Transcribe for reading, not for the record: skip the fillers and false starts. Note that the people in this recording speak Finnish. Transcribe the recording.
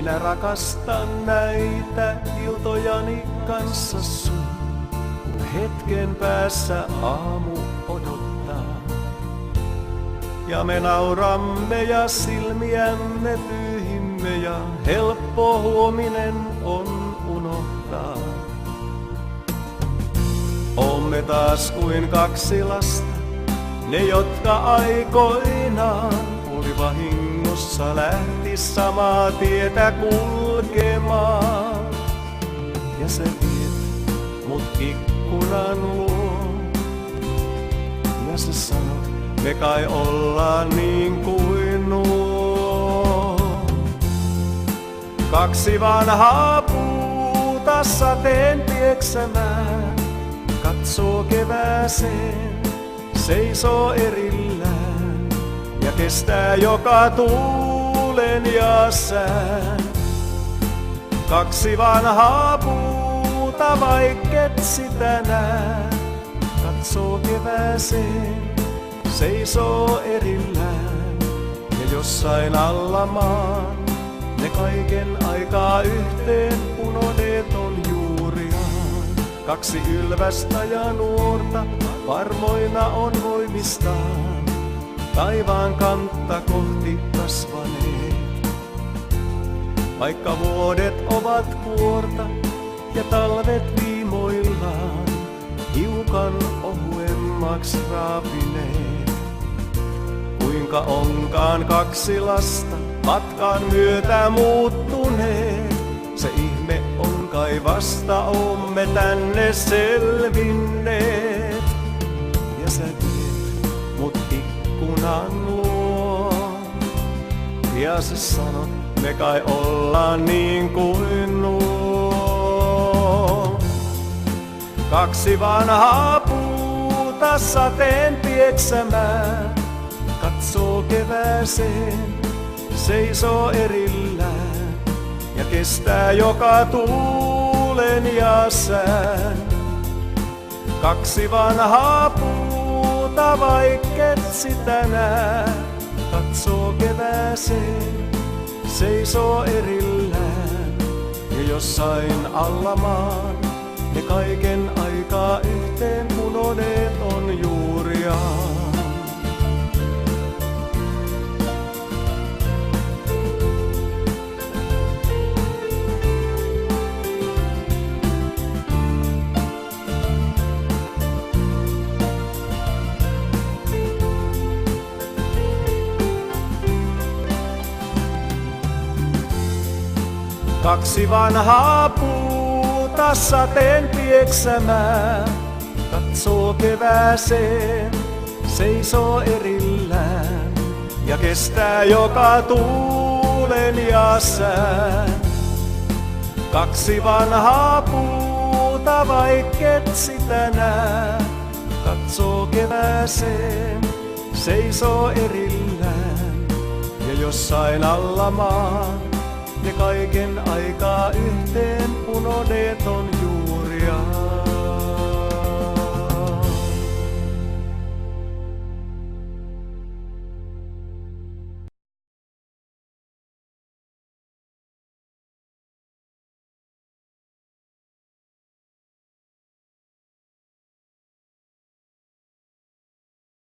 minä rakastan näitä iltojani kanssa sun, kun hetken päässä aamu odottaa. Ja me nauramme ja silmiämme pyyhimme ja helppo huominen on unohtaa. Oomme taas kuin kaksi lasta, ne jotka aikoinaan vahingossa lähti samaa tietä kulkemaan. Ja sä viet mut ikkunan luo, ja sä sanot, me kai ollaan niin kuin nuo. Kaksi vanhaa puuta sateen pieksämään, katsoo kevääseen, seisoo erillään. Ja kestää joka tuulen ja sään. Kaksi vanhaa puuta, vaikket sitä nää, katsoo kevääseen, seisoo erillään. Ja jossain alla maan ne kaiken aikaa yhteen punoneet on juuriaan. Kaksi ylvästä ja nuorta, varmoina on voimistaan, taivaan kantta kohti kasvaneet. Vaikka vuodet ovat kuorta ja talvet viimoillaan hiukan ohuemmaksi raapineet. Kuinka onkaan kaksi lasta matkan myötä muuttuneet, se ihme on kai vasta oomme tänne selvinneet. Ja sä tiedät mut ikkunan luo, ja sä sanot, me kai ollaan niin kuin nuo. Kaksi vanhaa puuta sateen pieksämään, katsoo kevääseen, seisoo erillään. Ja kestää joka tuulen ja sään. Kaksi vanhaa puuta, vaikket sitä nää, katsoo kevääseen, seisoo erillään. Ja jossain alla maan ne kaiken aikaa yhteen punoneet on juuriaan. Kaksi vanhaa puuta sateen pieksämään, katsoo kevääseen, seisoo erillään. Ja kestää joka tuulen ja sään. Kaksi vanhaa puuta, vaikket sitä nää, katsoo kevääseen, seisoo erillään. Ja jossain alla maan ne kaiken aikaa yhteen punoneet on juuri.